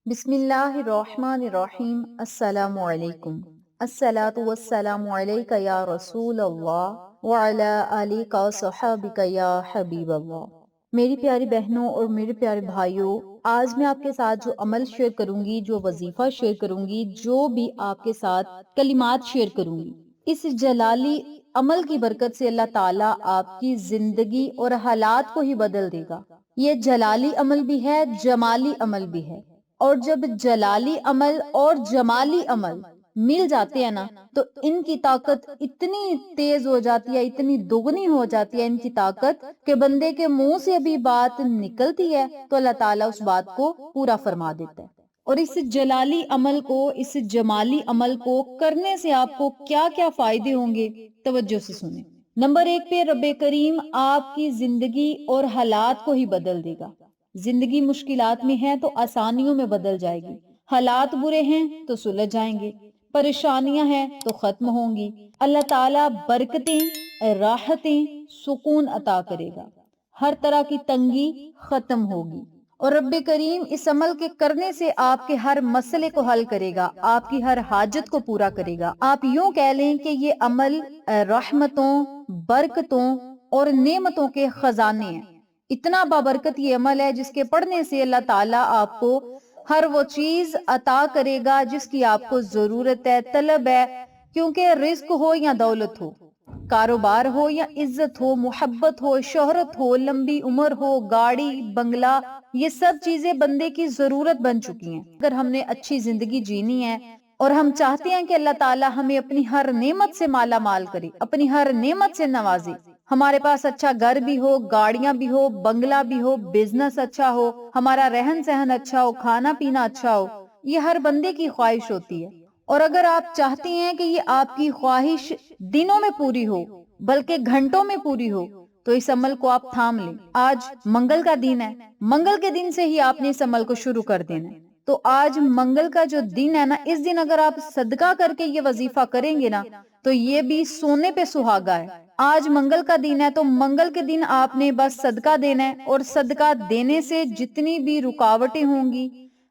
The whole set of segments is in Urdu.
بسم اللہ الرحمن الرحیم السلام علیکم الصلاۃ والسلام علیک یا رسول اللہ وعلی آلک و صحابک یا حبیب اللہ۔ میری پیاری بہنوں اور میرے پیارے بھائیوں، آج میں آپ کے ساتھ جو عمل شیئر کروں گی، جو وظیفہ شیئر کروں گی، جو بھی آپ کے ساتھ کلمات شیئر کروں گی، اس جلالی عمل کی برکت سے اللہ تعالیٰ آپ کی زندگی اور حالات کو ہی بدل دے گا۔ یہ جلالی عمل بھی ہے، جمالی عمل بھی ہے، اور جب جلالی عمل اور جمالی عمل مل جاتے ہیں نا تو ان کی طاقت اتنی تیز ہو جاتی ہے، اتنی دگنی ہو جاتی ہے ان کی طاقت کہ بندے کے منہ سے بھی بات نکلتی ہے تو اللہ تعالیٰ اس بات کو پورا فرما دیتا ہے۔ اور اس جلالی عمل کو، اس جمالی عمل کو کرنے سے آپ کو کیا کیا فائدے ہوں گے، توجہ سے سنیں۔ نمبر 1 پہ رب کریم آپ کی زندگی اور حالات کو ہی بدل دے گا۔ زندگی مشکلات میں ہے تو آسانیوں میں بدل جائے گی، حالات برے ہیں تو سلجھ جائیں گے، پریشانیاں ہیں تو ختم ہوں گی۔ اللہ تعالیٰ برکتیں، راحتیں، سکون عطا کرے گا، ہر طرح کی تنگی ختم ہوگی۔ اور رب کریم اس عمل کے کرنے سے آپ کے ہر مسئلے کو حل کرے گا، آپ کی ہر حاجت کو پورا کرے گا۔ آپ یوں کہہ لیں کہ یہ عمل رحمتوں، برکتوں اور نعمتوں کے خزانے ہیں۔ اتنا بابرکت یہ عمل ہے جس کے پڑھنے سے اللہ تعالیٰ آپ کو ہر وہ چیز عطا کرے گا جس کی آپ کو ضرورت ہے، طلب ہے، کیونکہ رزق ہو یا دولت ہو، کاروبار ہو یا عزت ہو، محبت ہو، شہرت ہو، لمبی عمر ہو، گاڑی، بنگلہ، یہ سب چیزیں بندے کی ضرورت بن چکی ہیں۔ اگر ہم نے اچھی زندگی جینی ہے اور ہم چاہتے ہیں کہ اللہ تعالیٰ ہمیں اپنی ہر نعمت سے مالا مال کرے، اپنی ہر نعمت سے نوازے، ہمارے پاس اچھا گھر بھی ہو، گاڑیاں بھی ہو، بنگلہ بھی ہو، بزنس اچھا ہو، ہمارا رہن سہن اچھا ہو، کھانا پینا اچھا ہو، یہ ہر بندے کی خواہش ہوتی ہے۔ اور اگر آپ چاہتے ہیں کہ یہ آپ کی خواہش دنوں میں پوری ہو بلکہ گھنٹوں میں پوری ہو تو اس عمل کو آپ تھام لیں۔ آج منگل کا دن ہے، منگل کے دن سے ہی آپ نے اس عمل کو شروع کر دینا ہے۔ تو آج منگل کا جو دن ہے نا، اس دن اگر آپ صدقہ کر کے یہ وظیفہ کریں گے نا تو یہ بھی سونے پہ سہاگا ہے۔ آج منگل کا دن ہے تو منگل کے دن آپ نے بس صدقہ دینا ہے، اور صدقہ دینے سے جتنی بھی رکاوٹیں ہوں گی،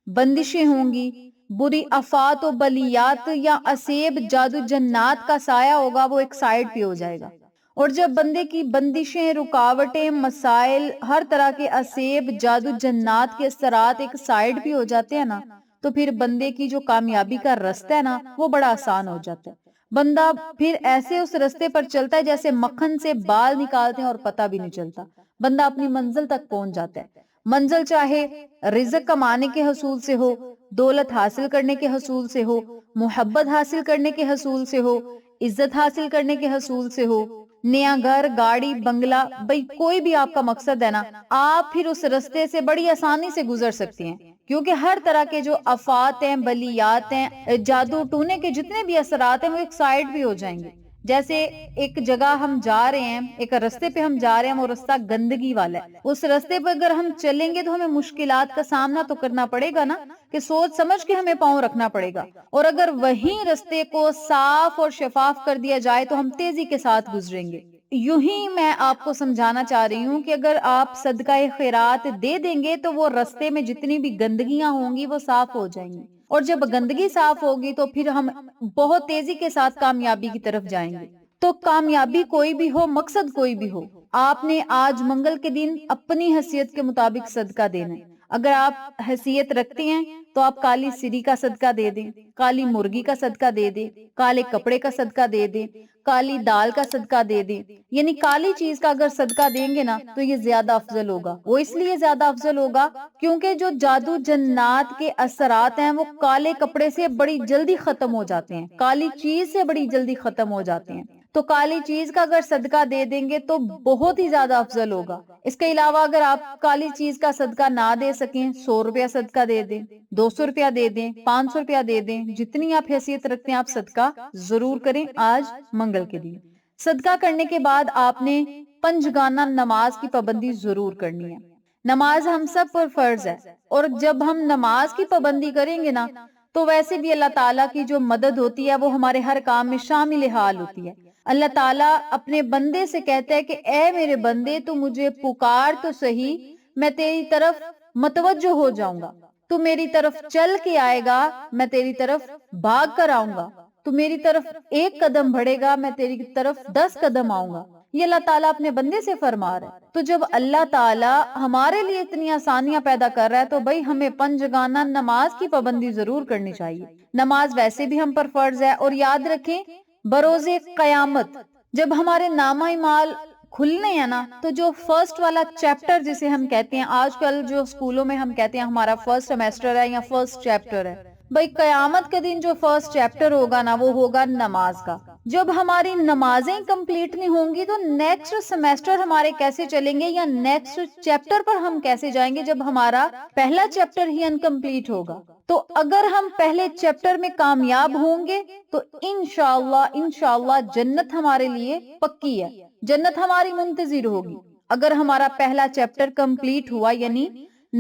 بندشیں ہوں گی، بری آفات و بلیات یا اسیب، جادو جنات کا سایہ ہوگا، وہ ایک سائیڈ پہ ہو جائے گا۔ اور جب بندے کی بندشیں، رکاوٹیں، مسائل، ہر طرح کے اسیب، جادو جنات کے اثرات ایک سائیڈ پہ ہو جاتے ہیں نا تو پھر بندے کی جو کامیابی کا راستہ ہے نا وہ بڑا آسان ہو جاتا ہے۔ بندہ پھر ایسے اس رستے پر چلتا ہے جیسے مکھن سے بال نکالتے ہیں اور پتہ بھی نہیں چلتا، بندہ اپنی منزل تک پہنچ جاتا ہے۔ منزل چاہے رزق کمانے کے حصول سے ہو، دولت حاصل کرنے کے حصول سے ہو، محبت حاصل کرنے کے حصول سے ہو، عزت حاصل کرنے کے حصول سے ہو، نیا گھر، گاڑی، بنگلہ، بھئی کوئی بھی آپ کا مقصد ہے نا، آپ پھر اس رستے سے بڑی آسانی سے گزر سکتے ہیں، کیونکہ ہر طرح کے جو آفات ہیں، بلیات ہیں، جادو ٹونے کے جتنے بھی اثرات ہیں وہ ایک سائیڈ بھی ہو جائیں گے۔ جیسے ایک جگہ ہم جا رہے ہیں، ایک رستے پہ ہم جا رہے ہیں، وہ رستہ گندگی والا ہے، اس رستے پہ اگر ہم چلیں گے تو ہمیں مشکلات کا سامنا تو کرنا پڑے گا نا، کہ سوچ سمجھ کے ہمیں پاؤں رکھنا پڑے گا۔ اور اگر وہیں رستے کو صاف اور شفاف کر دیا جائے تو ہم تیزی کے ساتھ گزریں گے۔ یوں ہی میں آپ کو سمجھانا چاہ رہی ہوں کہ اگر آپ صدقہ خیرات دے دیں گے تو وہ رستے میں جتنی بھی گندگیاں ہوں گی وہ صاف ہو جائیں گی، اور جب گندگی صاف ہوگی تو پھر ہم بہت تیزی کے ساتھ کامیابی کی طرف جائیں گے۔ تو کامیابی کوئی بھی ہو، مقصد کوئی بھی ہو، آپ نے آج منگل کے دن اپنی حیثیت کے مطابق صدقہ دینا ہے۔ اگر آپ حیثیت رکھتے ہیں تو آپ کالی سری کا صدقہ دے دیں، کالی مرغی کا صدقہ دے دیں، کالے کپڑے کا صدقہ دے دیں، کالی دال کا صدقہ دے دیں، یعنی کالی چیز کا اگر صدقہ دیں گے نا تو یہ زیادہ افضل ہوگا۔ وہ اس لیے زیادہ افضل ہوگا کیونکہ جو جادو جنات کے اثرات ہیں وہ کالے کپڑے سے بڑی جلدی ختم ہو جاتے ہیں، کالی چیز سے بڑی جلدی ختم ہو جاتے ہیں۔ تو کالی چیز کا اگر صدقہ دے دیں گے تو بہت ہی زیادہ افضل ہوگا۔ اس کے علاوہ اگر آپ کالی چیز کا صدقہ نہ دے سکیں، 100 روپیہ صدقہ دے دیں، 200 روپیہ دے دیں، 500 روپیہ دے دیں، جتنی آپ حیثیت رکھتے ہیں آپ صدقہ ضرور کریں آج منگل کے دن۔ صدقہ کرنے کے بعد آپ نے پنجگانہ نماز کی پابندی ضرور کرنی ہے۔ نماز ہم سب پر فرض ہے، اور جب ہم نماز کی پابندی کریں گے نا تو ویسے بھی اللہ تعالیٰ کی جو مدد ہوتی ہے وہ ہمارے ہر کام میں شامل حال ہوتی ہے۔ اللہ تعالیٰ اپنے بندے سے کہتا ہے کہ اے میرے بندے تو مجھے پکار تو صحیح، میں تیری طرف متوجہ ہو جاؤں گا۔ تو میری طرف چل کے آئے گا، میں تیری طرف بھاگ کر آؤں گا، تو میری طرف 1 قدم بڑھے گا، میں تیری طرف 10 قدم آؤں گا۔ یہ اللہ تعالیٰ اپنے بندے سے فرما رہا ہے۔ تو جب اللہ تعالیٰ ہمارے لیے اتنی آسانیاں پیدا کر رہا ہے تو بھائی ہمیں پنجگانہ نماز کی پابندی ضرور کرنی چاہیے۔ نماز ویسے بھی ہم پر فرض ہے، اور یاد رکھیں بروز قیامت جب ہمارے نامہ اعمال کھلنے ہیں نا، تو جو فرسٹ والا چیپٹر جسے ہم کہتے ہیں، آج کل جو اسکولوں میں ہم کہتے ہیں ہمارا فرسٹ سیمیسٹر ہے یا فرسٹ چیپٹر ہے، بھائی قیامت کے دن جو فرسٹ چیپٹر ہوگا نا وہ ہوگا نماز کا۔ جب ہماری نمازیں کمپلیٹ نہیں ہوں گی تو نیکسٹ سیمیسٹر ہمارے کیسے چلیں گے، یا نیکسٹ چیپٹر پر ہم کیسے جائیں گے جب ہمارا پہلا چیپٹر ہی انکمپلیٹ ہوگا۔ تو اگر ہم پہلے چیپٹر میں کامیاب ہوں گے تو انشاءاللہ جنت ہمارے لیے پکی ہے، جنت ہماری منتظر ہوگی۔ اگر ہمارا پہلا چیپٹر کمپلیٹ ہوا، یعنی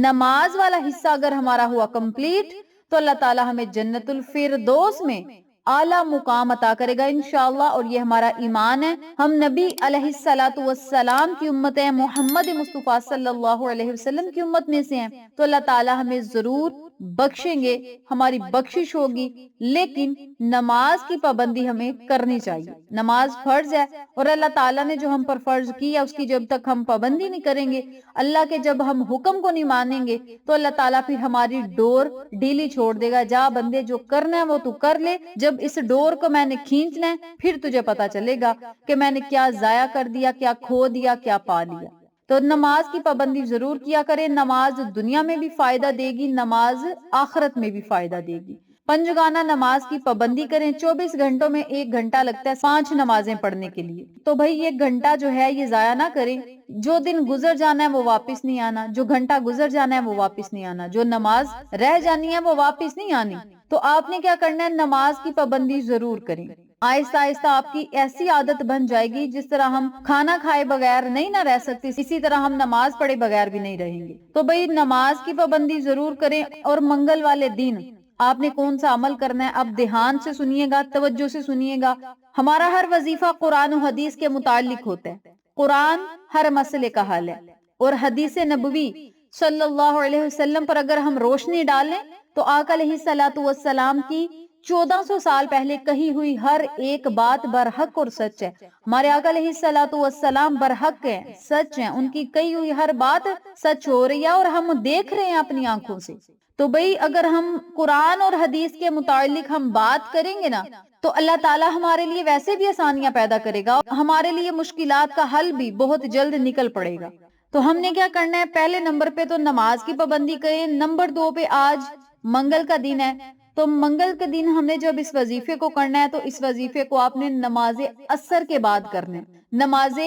نماز والا حصہ اگر ہمارا ہوا کمپلیٹ، تو اللہ تعالی ہمیں جنت الفردوس میں اعلیٰ مقام عطا کرے گا انشاءاللہ، اور یہ ہمارا ایمان ہے۔ ہم نبی علیہ الصلوۃ والسلام کی امت ہیں، محمد مصطفیٰ صلی اللہ علیہ وسلم کی امت میں سے ہیں، تو اللہ تعالی ہمیں ضرور بخشیں گے، ہماری بخشش ہوگی۔ لیکن نماز کی پابندی ہمیں کرنی چاہیے، نماز فرض ہے، اور اللہ تعالیٰ نے جو ہم پر فرض کیا اس کی جب تک ہم پابندی نہیں کریں گے، اللہ کے جب ہم حکم کو نہیں مانیں گے، تو اللہ تعالیٰ پھر ہماری ڈور ڈھیلی چھوڑ دے گا، جا بندے جو کرنا ہے وہ تو کر لے، جب اس ڈور کو میں نے کھینچنا ہے پھر تجھے پتا چلے گا کہ میں نے کیا ضائع کر دیا، کیا کھو دیا، کیا پا لیا۔ تو نماز کی پابندی ضرور کیا کریں، نماز دنیا میں بھی فائدہ دے گی، نماز آخرت میں بھی فائدہ دے گی۔ پنجگانہ نماز کی پابندی کریں، 24 گھنٹوں میں 1 گھنٹہ لگتا ہے 5 نمازیں پڑھنے کے لیے، تو بھائی یہ گھنٹہ جو ہے یہ ضائع نہ کریں۔ جو دن گزر جانا ہے وہ واپس نہیں آنا، جو گھنٹہ گزر جانا ہے وہ واپس نہیں آنا، جو نماز رہ جانی ہے وہ واپس نہیں آنی۔ تو آپ نے کیا کرنا ہے، نماز کی پابندی ضرور کریں۔ آہستہ آہستہ آپ کی ایسی عادت بن جائے گی، جس طرح ہم کھانا کھائے بغیر نہیں نہ رہ سکتے، اسی طرح ہم نماز پڑھے بغیر بھی نہیں رہیں گے۔ تو بھائی نماز کی پابندی ضرور کریں، اور منگل والے دن آپ نے کون سا عمل کرنا ہے، اب دھیان سے سنیے گا، توجہ سے سنیے گا۔ ہمارا ہر وظیفہ قرآن و حدیث کے متعلق ہوتا ہے، قرآن ہر مسئلے کا حل ہے، اور حدیث نبوی صلی اللہ علیہ وسلم پر اگر ہم روشنی ڈالیں تو آقا علیہ الصلوۃ والسلام کی 1400 سال پہلے کہی ہوئی ہر ایک بات برحق اور سچ ہے۔ ہمارے آقا علیہ الصلوۃ والسلام برحق ہیں، سچ ہیں، ان کی کہی ہوئی ہر بات سچ ہو رہی ہے، اور ہم دیکھ رہے ہیں اپنی آنکھوں سے۔ تو بھئی اگر ہم قرآن اور حدیث کے متعلق ہم بات کریں گے نا، تو اللہ تعالیٰ ہمارے لیے ویسے بھی آسانیاں پیدا کرے گا، ہمارے لیے مشکلات کا حل بھی بہت جلد نکل پڑے گا۔ تو ہم نے کیا کرنا ہے، پہلے نمبر پہ تو نماز کی پابندی کریں، نمبر 2 پہ آج منگل کا دن ہے، تو منگل کے دن ہم نے جب اس وظیفے کو کرنا ہے تو اس وظیفے کو آپ نے نماز عصر کے بعد کرنا ہے، نماز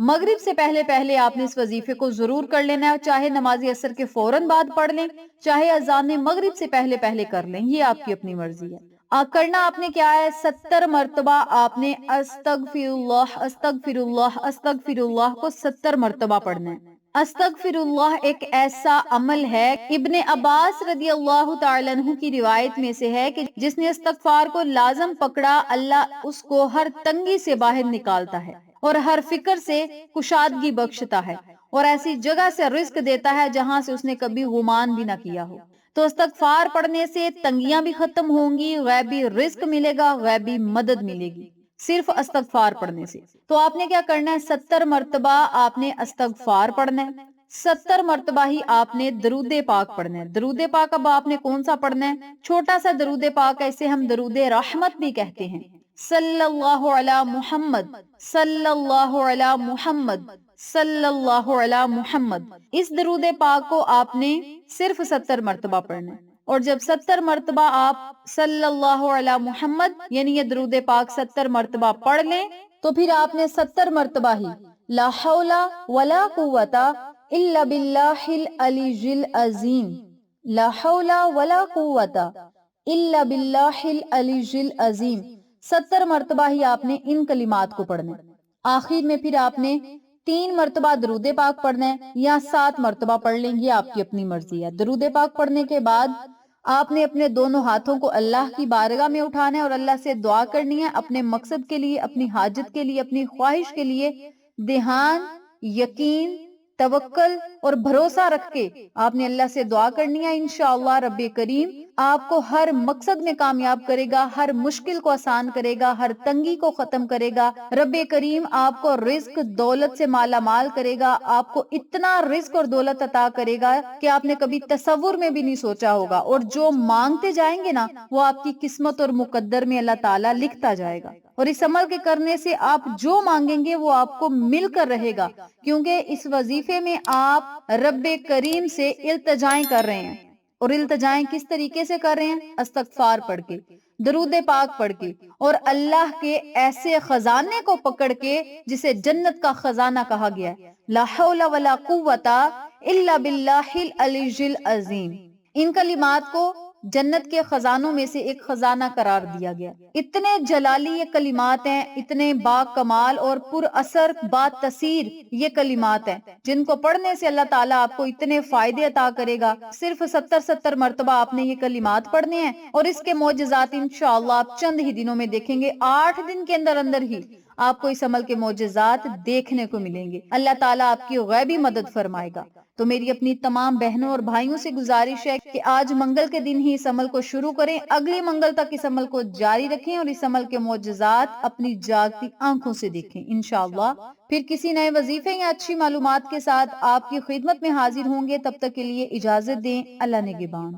مغرب سے پہلے آپ نے اس وظیفے کو ضرور کر لینا ہے، چاہے نماز عصر کے فوراً بعد پڑھ لیں، چاہے اذان مغرب سے پہلے کر لیں، یہ آپ کی اپنی مرضی ہے۔ کرنا آپ نے کیا ہے، 70 مرتبہ آپ نے استغفر اللہ استغفر اللہ استغفر اللہ کو 70 مرتبہ پڑھنا ہے۔ استغفر اللہ ایک ایسا عمل ہے، ابن عباس رضی اللہ تعالیٰ عنہ کی روایت میں سے ہے کہ جس نے استغفار کو لازم پکڑا، اللہ اس کو ہر تنگی سے باہر نکالتا ہے، اور ہر فکر سے کشادگی بخشتا ہے، اور ایسی جگہ سے رزق دیتا ہے جہاں سے اس نے کبھی گمان بھی نہ کیا ہو۔ تو استغفار پڑھنے سے تنگیاں بھی ختم ہوں گی، غیبی رزق ملے گا، غیبی مدد ملے گی، صرف استغفار پڑھنے سے۔ تو آپ نے کیا کرنا ہے، 70 مرتبہ آپ نے استغفار پڑھنا ہے، 70 مرتبہ ہی آپ نے درود پاک پڑھنا ہے۔ درود پاک اب آپ نے کون سا پڑھنا ہے، چھوٹا سا درود پاک ہے، اسے ہم درود رحمت بھی کہتے ہیں۔ صلی اللہ علی محمد صلی اللہ علی محمد صلی اللہ علی محمد، اس درود پاک کو آپ نے صرف 70 مرتبہ پڑھنا ہے۔ اور جب 70 مرتبہ آپ صلی اللہ علی محمد یعنی یہ درود پاک 70 مرتبہ پڑھ لیں، تو پھر آپ نے 70 مرتبہ ہی لا حول ولا قوت الا باللہ العلی العظیم، لا حول ولا قوت الا باللہ العلی العظیم 70 مرتبہ ہی آپ نے ان کلمات کو پڑھنا ہے۔ آخر میں پھر آپ نے 3 مرتبہ درود پاک پڑھنا ہے، یا 7 مرتبہ پڑھ لیں گے، آپ کی اپنی مرضی ہے۔ درود پاک پڑھنے کے بعد آپ نے اپنے دونوں ہاتھوں کو اللہ کی بارگاہ میں اٹھانا ہے، اور اللہ سے دعا کرنی ہے اپنے مقصد کے لیے، اپنی حاجت کے لیے، اپنی خواہش کے لیے۔ دھیان، یقین توکل اور بھروسہ رکھ کے آپ نے اللہ سے دعا کرنی ہے، انشاءاللہ رب کریم آپ کو ہر مقصد میں کامیاب کرے گا، ہر مشکل کو آسان کرے گا، ہر تنگی کو ختم کرے گا۔ رب کریم آپ کو رزق دولت سے مالا مال کرے گا، آپ کو اتنا رزق اور دولت عطا کرے گا کہ آپ نے کبھی تصور میں بھی نہیں سوچا ہوگا، اور جو مانگتے جائیں گے نا وہ آپ کی قسمت اور مقدر میں اللہ تعالیٰ لکھتا جائے گا، اور اس عمل کے کرنے سے آپ جو مانگیں گے وہ آپ کو مل کر رہے گا، کیونکہ اس وظیفے میں آپ رب کریم سے التجائیں کر رہے ہیں۔ اور التجائیں کس طریقے سے کر رہے ہیں؟ استغفار پڑھ کے، درود پاک پڑھ کے، اور اللہ کے ایسے خزانے کو پکڑ کے جسے جنت کا خزانہ کہا گیا ہے، لا حول ولا قوت الا باللہ العلی العظیم۔ ان کلمات کو جنت کے خزانوں میں سے ایک خزانہ قرار دیا گیا۔ اتنے جلالی یہ کلمات ہیں، اتنے با کمال اور پر اثر با تاثیر یہ کلمات ہیں، جن کو پڑھنے سے اللہ تعالیٰ آپ کو اتنے فائدے عطا کرے گا۔ صرف 70 مرتبہ آپ نے یہ کلمات پڑھنے ہیں، اور اس کے معجزات انشاءاللہ آپ چند ہی دنوں میں دیکھیں گے، 8 دن کے اندر اندر ہی آپ کو اس عمل کے معجزات دیکھنے کو ملیں گے۔ اللہ تعالیٰ آپ کی غیبی مدد فرمائے گا۔ تو میری اپنی تمام بہنوں اور بھائیوں سے گزارش ہے کہ آج منگل کے دن ہی اس عمل کو شروع کریں، اگلے منگل تک اس عمل کو جاری رکھیں، اور اس عمل کے معجزات اپنی جاگتی آنکھوں سے دیکھیں انشاءاللہ۔ پھر کسی نئے وظیفے یا اچھی معلومات کے ساتھ آپ کی خدمت میں حاضر ہوں گے، تب تک کے لیے اجازت دیں۔ اللہ نگہبان۔